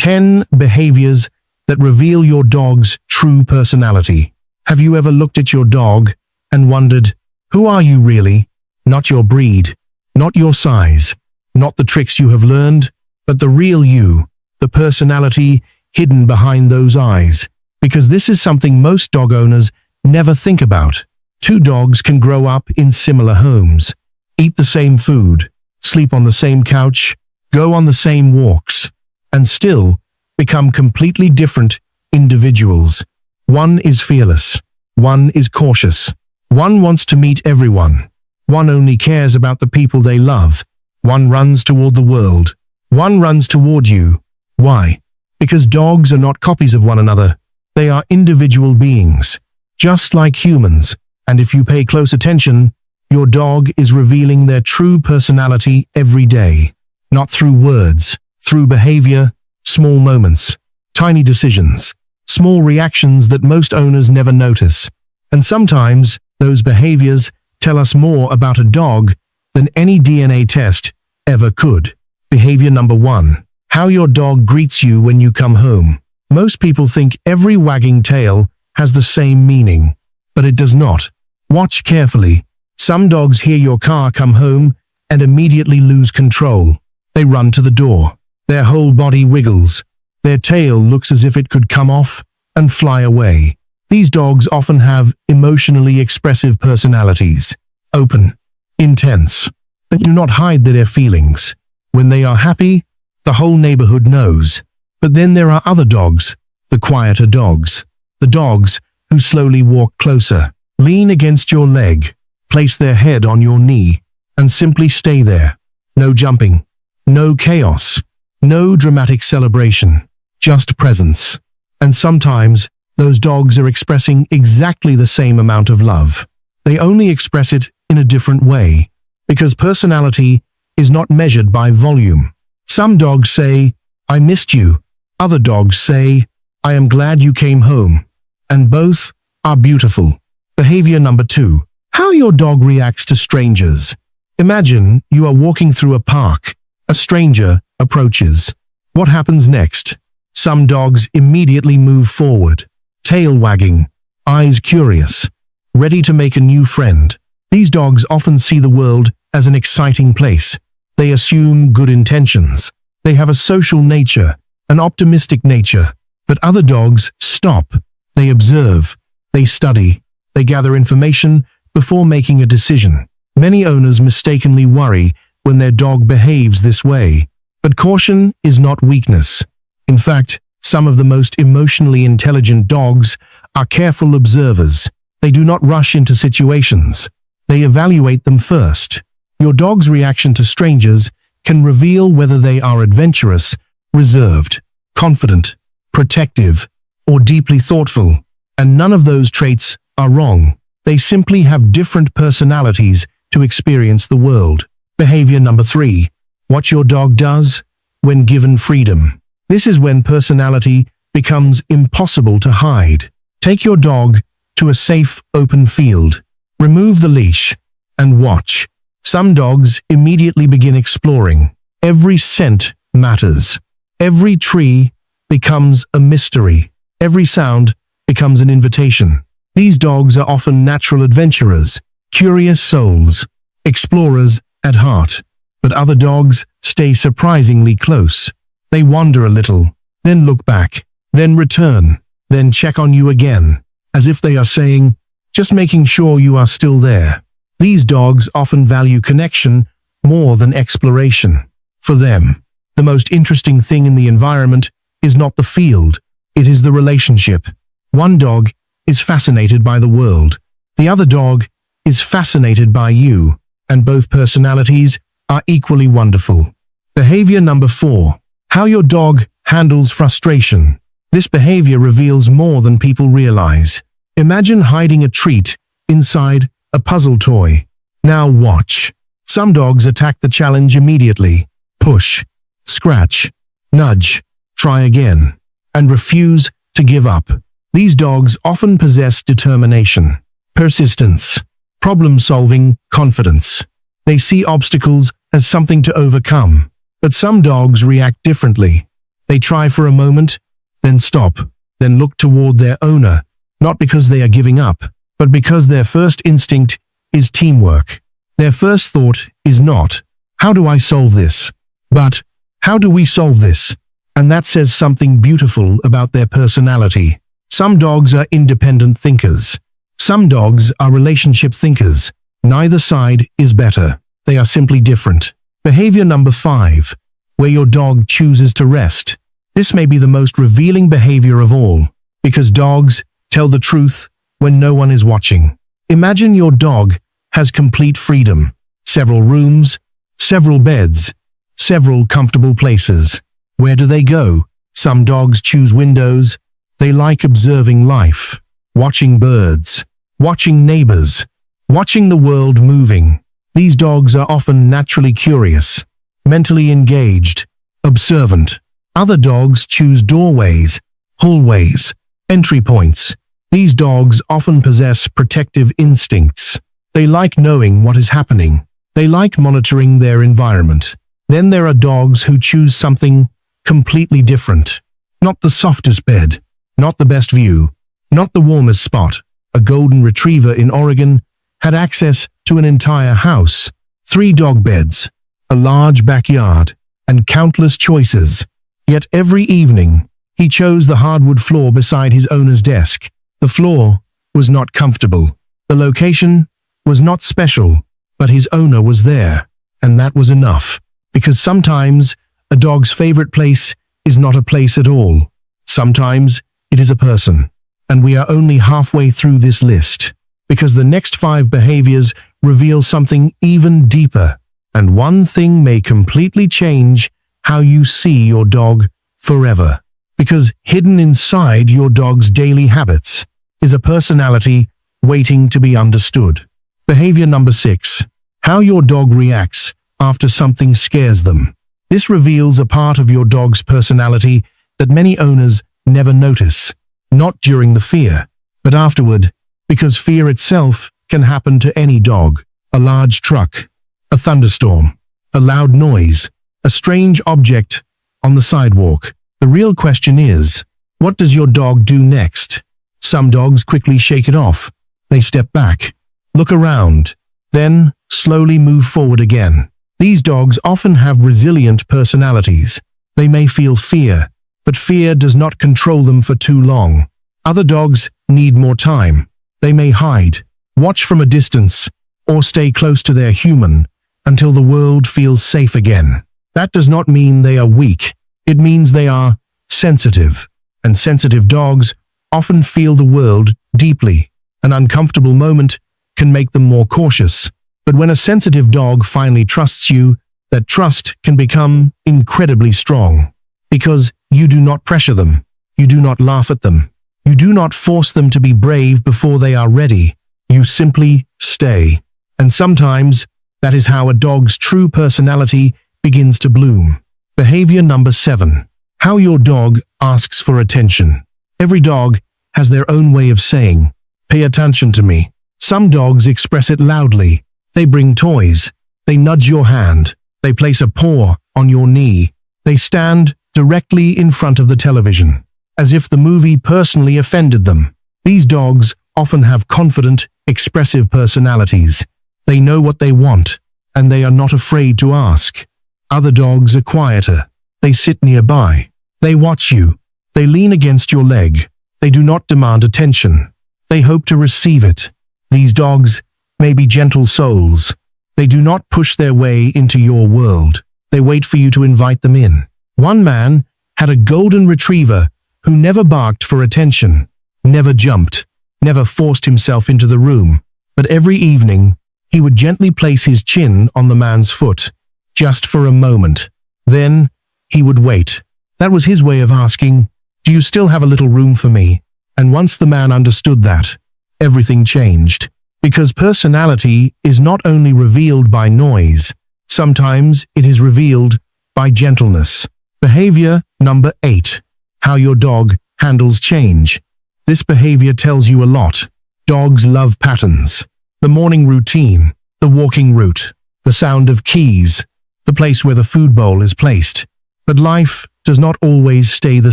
10 behaviors that reveal your dog's true personality. Have you ever looked at your dog and wondered, who are you really? Not your breed, not your size, not the tricks you have learned, but the real you, the personality hidden behind those eyes. Because this is something most dog owners never think about. Two dogs can grow up in similar homes, eat the same food, sleep on the same couch, go on the same walks, and still become completely different individuals. One is fearless. One is cautious. One wants to meet everyone. One only cares about the people they love. One runs toward the world. One runs toward you. Why? Because dogs are not copies of one another. They are individual beings, just like humans. And if you pay close attention, your dog is revealing their true personality every day. Not through words, through behavior, small moments, tiny decisions, small reactions that most owners never notice. And sometimes, those behaviors tell us more about a dog than any DNA test ever could. Behavior number 1. How your dog greets you when you come home. Most people think every wagging tail has the same meaning, but it does not. Watch carefully. Some dogs hear your car come home and immediately lose control. They run to the door. Their whole body wiggles. Their tail looks as if it could come off and fly away. These dogs often have emotionally expressive personalities. Open, intense. They do not hide their feelings. When they are happy, the whole neighborhood knows. But then there are other dogs, the quieter dogs. The dogs who slowly walk closer, lean against your leg, place their head on your knee, and simply stay there. No jumping, no chaos, no dramatic celebration, just presence. And sometimes, those dogs are expressing exactly the same amount of love. They only express it in a different way, because personality is not measured by volume. Some dogs say, "I missed you." Other dogs say, "I am glad you came home." And both are beautiful. Behavior number 2. How your dog reacts to strangers. Imagine you are walking through a park. A stranger approaches. What happens next? Some dogs immediately move forward, tail wagging, eyes curious, ready to make a new friend. These dogs often see the world as an exciting place. They assume good intentions. They have a social nature, an optimistic nature. But other dogs stop. They observe. They study. They gather information before making a decision. Many owners mistakenly worry when their dog behaves this way. But caution is not weakness. In fact, some of the most emotionally intelligent dogs are careful observers. They do not rush into situations. They evaluate them first. Your dog's reaction to strangers can reveal whether they are adventurous, reserved, confident, protective, or deeply thoughtful. And none of those traits are wrong. They simply have different personalities to experience the world. Behavior number 3. What your dog does when given freedom. This is when personality becomes impossible to hide. Take your dog to a safe, open field. Remove the leash and watch. Some dogs immediately begin exploring. Every scent matters. Every tree becomes a mystery. Every sound becomes an invitation. These dogs are often natural adventurers, curious souls, explorers at heart. But other dogs stay surprisingly close. They wander a little, then look back, then return, then check on you again, as if they are saying, just making sure you are still there. These dogs often value connection more than exploration. For them, the most interesting thing in the environment is not the field, it is the relationship. One dog is fascinated by the world. The other dog is fascinated by you, and both personalities are equally wonderful. Behavior number 4. How your dog handles frustration. This behavior reveals more than people realize. Imagine hiding a treat inside a puzzle toy. Now watch. Some dogs attack the challenge immediately. Push, scratch, nudge, try again, and refuse to give up. These dogs often possess determination, persistence, problem-solving confidence. They see obstacles as something to overcome. But some dogs react differently. They try for a moment, then stop, then look toward their owner, not because they are giving up, but because their first instinct is teamwork. Their first thought is not, "How do I solve this?" but, "How do we solve this?" And that says something beautiful about their personality. Some dogs are independent thinkers. Some dogs are relationship thinkers. Neither side is better. They are simply different. Behavior number 5, where your dog chooses to rest. This may be the most revealing behavior of all, because dogs tell the truth when no one is watching. Imagine your dog has complete freedom. Several rooms, several beds, several comfortable places. Where do they go? Some dogs choose windows. They like observing life, watching birds, watching neighbors, watching the world moving. These dogs are often naturally curious, mentally engaged, observant. Other dogs choose doorways, hallways, entry points. These dogs often possess protective instincts. They like knowing what is happening. They like monitoring their environment. Then there are dogs who choose something completely different. Not the softest bed, not the best view, not the warmest spot. A golden retriever in Oregon had access to an entire house, 3 dog beds, a large backyard, and countless choices. Yet every evening, he chose the hardwood floor beside his owner's desk. The floor was not comfortable. The location was not special, but his owner was there, and that was enough. Because sometimes a dog's favorite place is not a place at all. Sometimes it is a person. And we are only halfway through this list, because the next 5 behaviors reveal something even deeper, and one thing may completely change how you see your dog forever. Because hidden inside your dog's daily habits is a personality waiting to be understood. Behavior number 6, how your dog reacts after something scares them. This reveals a part of your dog's personality that many owners never notice. Not during the fear, but afterward, because fear itself can happen to any dog. A large truck, a thunderstorm, a loud noise, a strange object on the sidewalk. The real question is, what does your dog do next? Some dogs quickly shake it off. They step back, look around, then slowly move forward again. These dogs often have resilient personalities. They may feel fear, but fear does not control them for too long. Other dogs need more time. They may hide, watch from a distance, or stay close to their human until the world feels safe again. That does not mean they are weak. It means they are sensitive, and sensitive dogs often feel the world deeply. An uncomfortable moment can make them more cautious. But when a sensitive dog finally trusts you, that trust can become incredibly strong. Because you do not pressure them. You do not laugh at them. You do not force them to be brave before they are ready. You simply stay. And sometimes, that is how a dog's true personality begins to bloom. Behavior number 7. How your dog asks for attention. Every dog has their own way of saying, "Pay attention to me." Some dogs express it loudly. They bring toys. They nudge your hand. They place a paw on your knee. They stand directly in front of the television, as if the movie personally offended them. These dogs often have confident, expressive personalities. They know what they want, and they are not afraid to ask. Other dogs are quieter. They sit nearby. They watch you. They lean against your leg. They do not demand attention. They hope to receive it. These dogs may be gentle souls. They do not push their way into your world. They wait for you to invite them in. One man had a golden retriever who never barked for attention, never jumped, never forced himself into the room. But every evening, he would gently place his chin on the man's foot, just for a moment. Then, he would wait. That was his way of asking, "Do you still have a little room for me?" And once the man understood that, everything changed. Because personality is not only revealed by noise, sometimes it is revealed by gentleness. Behavior number 8. How your dog handles change. This behavior tells you a lot. Dogs love patterns. The morning routine, the walking route, the sound of keys, the place where the food bowl is placed. But life does not always stay the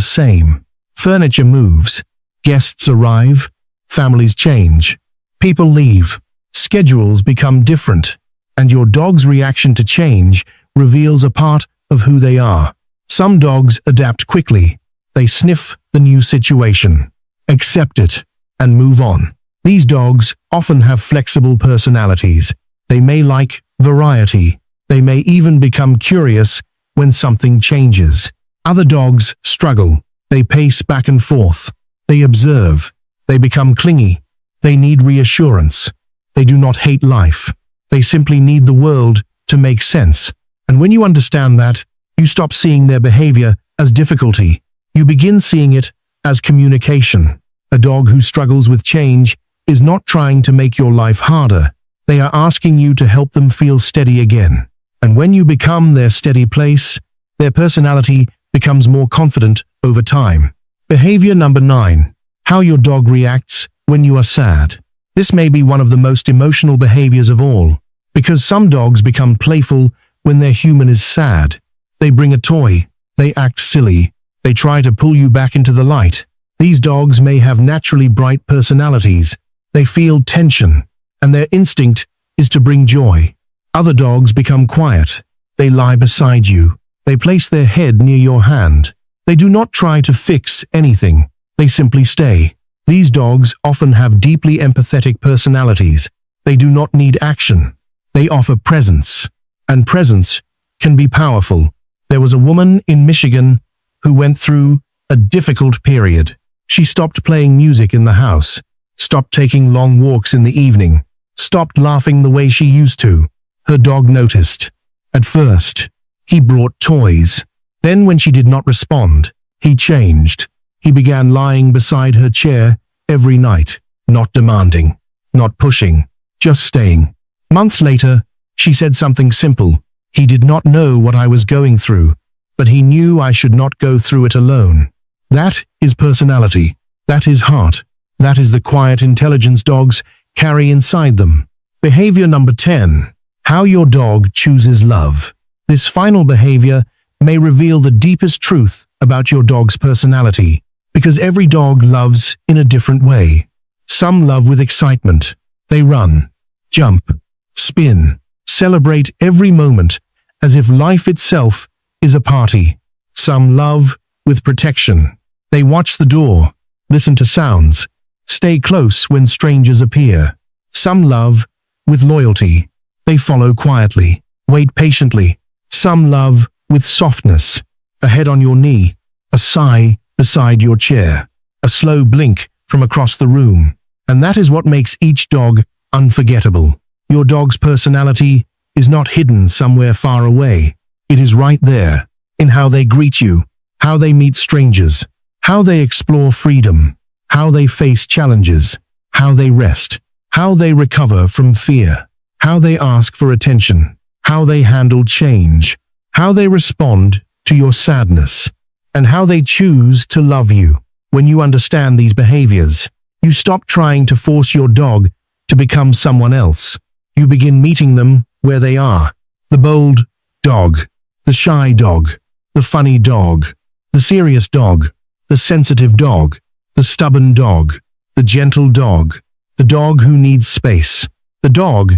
same. Furniture moves, guests arrive, families change, people leave, schedules become different, and your dog's reaction to change reveals a part of who they are. Some dogs adapt quickly. They sniff the new situation, accept it, and move on. These dogs often have flexible personalities. They may like variety. They may even become curious when something changes. Other dogs struggle. They pace back and forth. They observe. They become clingy. They need reassurance. They do not hate life. They simply need the world to make sense. And when you understand that, you stop seeing their behavior as difficulty. You begin seeing it as communication. A dog who struggles with change is not trying to make your life harder. They are asking you to help them feel steady again. And when you become their steady place, their personality becomes more confident over time. Behavior number 9. How your dog reacts when you are sad. This may be one of the most emotional behaviors of all, because some dogs become playful when their human is sad. They bring a toy. They act silly. They try to pull you back into the light. These dogs may have naturally bright personalities. They feel tension, and their instinct is to bring joy. Other dogs become quiet. They lie beside you. They place their head near your hand. They do not try to fix anything. They simply stay. These dogs often have deeply empathetic personalities. They do not need action. They offer presence. And presence can be powerful. There was a woman in Michigan who went through a difficult period. She stopped playing music in the house, stopped taking long walks in the evening, stopped laughing the way she used to. Her dog noticed. At first, he brought toys. Then when she did not respond, he changed. He began lying beside her chair every night, not demanding, not pushing, just staying. Months later, she said something simple. He did not know what I was going through, but he knew I should not go through it alone. That is personality. That is heart. That is the quiet intelligence dogs carry inside them. Behavior number 10. How your dog chooses love. This final behavior may reveal the deepest truth about your dog's personality, because every dog loves in a different way. Some love with excitement. They run, jump, spin, celebrate every moment as if life itself is a party. Some love with protection. They watch the door, listen to sounds, stay close when strangers appear. Some love with loyalty. They follow quietly, wait patiently. Some love with softness, a head on your knee, a sigh beside your chair, a slow blink from across the room. And that is what makes each dog unforgettable. Your dog's personality is not hidden somewhere far away. It is right there, in how they greet you, how they meet strangers, how they explore freedom, how they face challenges, how they rest, how they recover from fear, how they ask for attention, how they handle change, how they respond to your sadness, and how they choose to love you. When you understand these behaviors, you stop trying to force your dog to become someone else. You begin meeting them where they are. The bold dog, the shy dog, the funny dog, the serious dog, the sensitive dog, the stubborn dog, the gentle dog, the dog who needs space, the dog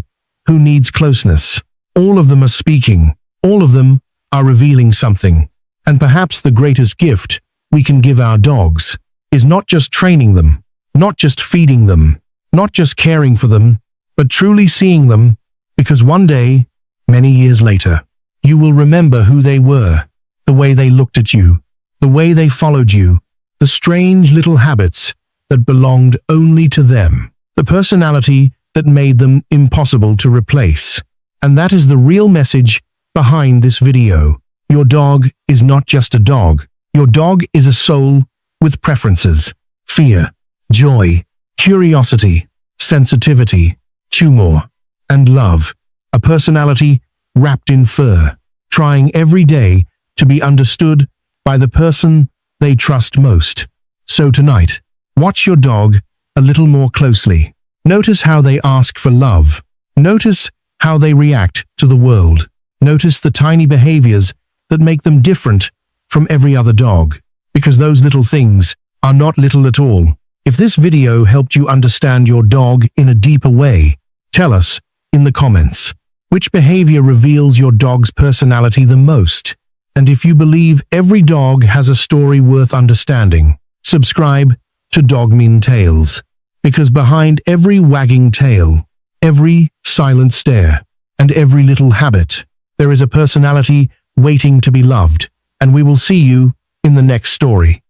who needs closeness. All of them are speaking. All of them are revealing something. And perhaps the greatest gift we can give our dogs is not just training them, not just feeding them, not just caring for them, but truly seeing them, because one day, many years later, you will remember who they were, the way they looked at you, the way they followed you, the strange little habits that belonged only to them, the personality that made them impossible to replace. And that is the real message behind this video. Your dog is not just a dog. Your dog is a soul with preferences, fear, joy, curiosity, sensitivity, humor, and love. A personality wrapped in fur, trying every day to be understood by the person they trust most. So tonight, watch your dog a little more closely. Notice how they ask for love. Notice how they react to the world. Notice the tiny behaviors that make them different from every other dog, because those little things are not little at all. If this video helped you understand your dog in a deeper way, tell us in the comments which behavior reveals your dog's personality the most. And if you believe every dog has a story worth understanding, subscribe to DogMind Tales, because behind every wagging tail, every silent stare, and every little habit, there is a personality waiting to be loved. And we will see you in the next story.